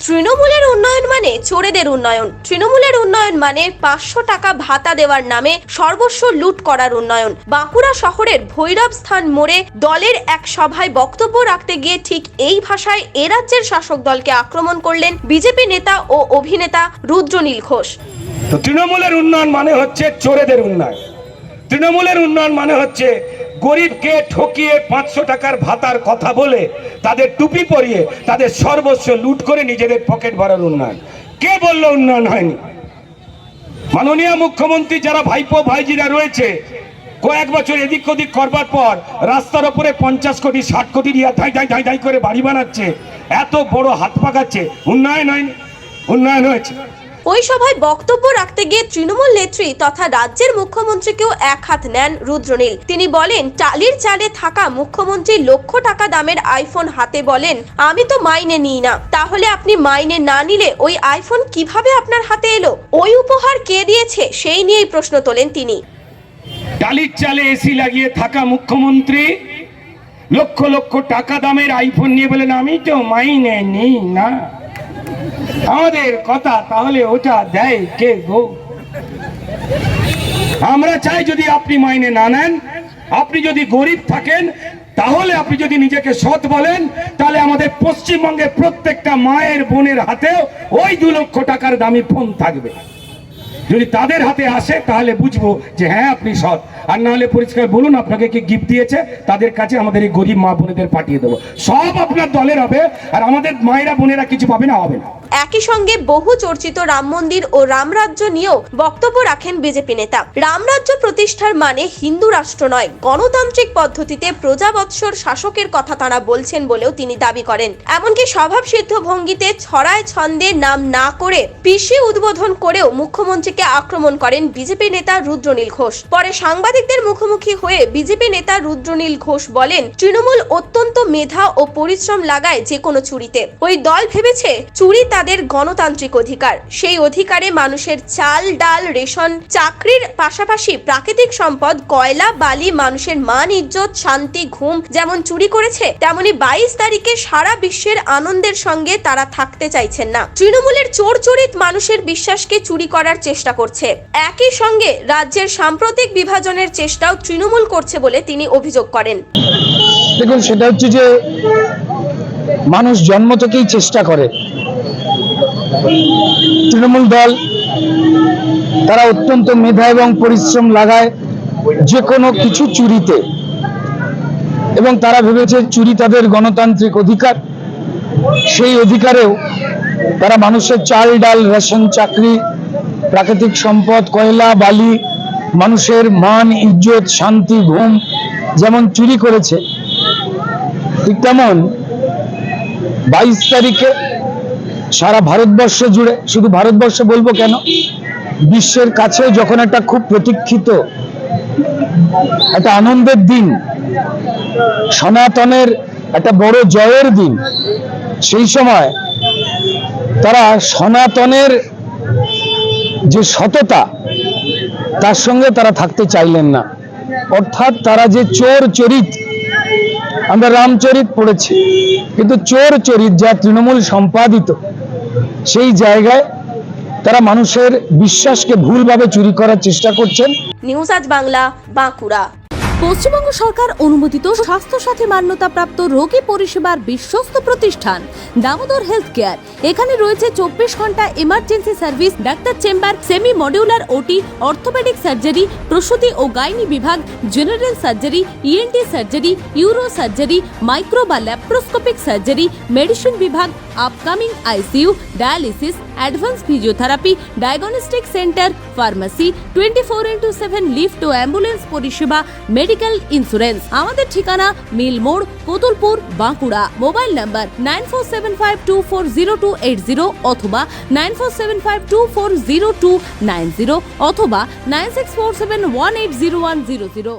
তৃণমূলের উন্নয়ন মানে চোরেদের উন্নয়ন। তৃণমূলের উন্নয়ন মানে 500 টাকা ভাতা দেওয়ার নামে সর্বস্ব লুট করার উন্নয়ন। বাঁকুড়া শহরের ভৈরব স্থান মোড়ে দলের এক সভায় বক্তব্য রাখতে গিয়ে ঠিক এই ভাষায় এ রাজ্যের শাসক দলকে আক্রমণ করলেন বিজেপি নেতা ও অভিনেতা রুদ্রনীল ঘোষ। তো তৃণমূলের উন্নয়ন মানে হচ্ছে চোরেদের উন্নয়ন। তৃণমূলের উন্নয়ন মানে হচ্ছে গরিবকে ঠকিয়ে 500 টাকার ভাতার কথা বলে তাদের টুপি পরিয়ে তাদের সর্বস্ব লুট করে নিজেদের পকেট ভরার উন্নয়ন। কে বললো উন্নয়ন হয়নি? মাননীয় মুখ্যমন্ত্রী যারা ভাইপো ভাইজিরা রয়েছে কয়েক বছর এদিক ওদিক করবার পর রাস্তার উপরে 50 কোটি 60 কোটি দিয়ে ধাই ধাই করে বাড়ি বানাচ্ছে, এত বড় হাত পাকাচ্ছে। উন্নয়ন হয়নি? উন্নয়ন হয়েছে। ওই সভায় বক্তব্য রাখতে গিয়ে তৃণমূল নেত্রী তথা রাজ্যের মুখ্যমন্ত্রীকেও এক হাত নেন রুদ্রনীল। তিনি বলেন, টালির চালে থাকা মুখ্যমন্ত্রী লক্ষ টাকা দামের আইফোন হাতে বলেন, আমি তো মাইনে নিই না। তাহলে আপনি মাইনে না নিলে ওই আইফোন কিভাবে আপনার হাতে এলো? ওই উপহার কে দিয়েছে সেই নিয়েই প্রশ্ন তোলেন তিনি। টালির চালে এসি লাগিয়ে থাকা মুখ্যমন্ত্রী লক্ষ লক্ষ টাকা দামের আইফোন নিয়ে বলেন, আমি তো মাইনে নিই না। আমাদের কথা তাহলে ওটা দেয় কে গো? আমরা চাই যদি আপনি মাইনে না নেন, আপনি যদি গরিব থাকেন, তাহলে আপনি যদি নিজেকে সৎ বলেন, তাহলে আমাদের পশ্চিমবঙ্গের প্রত্যেকটা মায়ের বোনের হাতেও ওই 2 লক্ষ টাকার দামি ফোন থাকবে। যদি তাদের হাতে আসে তাহলে বুঝবো যে হ্যাঁ আপনি সৎ। আর না হলে পরিষ্কার বলুন আপনাকে কি গিফট দিয়েছে, তাদের কাছে আমাদের এই গরিব মা বোনেদের পাঠিয়ে দেবো। সব আপনার দলের হবে, আর আমাদের মায়েরা বোনেরা কিছু পাবে না, হবে না। একই সঙ্গে বহু চর্চিত রাম মন্দির ও রামরাজ্য নিয়েও বক্তব্য রাখেন বিজেপি নেতা। রামরাজ্য প্রতিষ্ঠার মানে হিন্দু রাষ্ট্র নয়, গণতান্ত্রিক পদ্ধতিতে প্রজাবৎসর শাসকের কথা তাঁরা বলছেন বলেও তিনি দাবি করেন। এমনকি স্বভাবসিদ্ধ ভঙ্গিতে ছড়ায় ছন্দে নাম না করে পিসি উদ্বোধন করেও মুখ্যমন্ত্রীকে আক্রমণ করেন বিজেপি নেতা রুদ্রনীল ঘোষ। পরে সাংবাদিকদের মুখোমুখি হয়ে বিজেপি নেতা রুদ্রনীল ঘোষ বলেন, তৃণমূল অত্যন্ত মেধা ও পরিশ্রম লাগায় যে কোনো চুরিতে। ওই দল ভেবেছে চুরি তাদের গণতান্ত্রিক অধিকার। সেই অধিকারে মানুষের চাল ডাল রেশন চাকরির পাশাপাশি প্রাকৃতিক সম্পদ কয়লা বালি মানুষের মান ইজ্জত শান্তি ঘুম যেমন চুরি করেছে, তেমনি 22 তারিখে সারা বিশ্বের আনন্দের সঙ্গে তারা থাকতে চাইছেন না। তৃণমূলের চোর চরিত মানুষের বিশ্বাসকে চুরি করার চেষ্টা করছে। একই সঙ্গে রাজ্যের সাম্প্রতিক বিভাজনের চেষ্টাও তৃণমূল করছে বলে তিনি অভিযোগ করেন। দেখুন, সেটা হচ্ছে যে মানুষ জন্ম থেকেই চেষ্টা করে। তৃণমূল দল তারা অত্যন্ত মেধা এবং পরিশ্রম লাগায় যে কোনো কিছু চুরিতে, এবং তারা ভেবেছে চুরি তাদের গণতান্ত্রিক অধিকার। সেই অধিকারেও তারা মানুষের চাল ডাল রেশন চাকরি প্রাকৃতিক সম্পদ কয়লা বালি মানুষের মান ইজ্জত শান্তি ঘুম যেমন চুরি করেছে, ঠিক তেমন 22 তারিখে সারা ভারতবর্ষ জুড়ে, শুধু ভারতবর্ষ বলবো কেন, বিশ্বের কাছেও যখন একটা খুব প্রতীক্ষিত একটা আনন্দের দিন, সনাতনের একটা বড় জয়ের দিন, সেই সময় তারা সনাতনের যে সততা তার সঙ্গে তারা থাকতে চাইলেন না। অর্থাৎ তারা যে চোর চরিত, আমরা রামচরিত পড়েছি, কিন্তু চোর চরিত যা তৃণমূল সম্পাদিত, সেই জায়গায় তারা মানুষের বিশ্বাসকে ভুলভাবে চুরি করার চেষ্টা করছেন। নিউজ আজ বাংলা, বাঁকুড়া। পশ্চিমবঙ্গ সরকার অনুমোদিত স্বাস্থ্যসাথী মান্যতাপ্রাপ্ত রোগী পরিষেবার বিশ্বস্ত প্রতিষ্ঠান দামোদর হেলথ কেয়ার। এখানে রয়েছে 24 ঘন্টা emergency service, doctor chamber, semi modular OT, orthopaedic surgery, প্রসূতি ও গাইনি বিভাগ, general surgery, ENT surgery, uro surgery, micro বা ল্যাপ্রোস্কোপিক সার্জারি, মেডিসিন বিভাগ, upcoming ICU, dialysis, advance physiotherapy, diagnostic centre, pharmacy, 24x7 lift ও ambulance পরিষেবা, medical insurance. আমাদের ঠিকানা মিল মোড়, কোতুলপুর, বাঁকুড়া। মোবাইল নাম্বার 9475240280 অথবা 9475240290 অথবা 9647180100।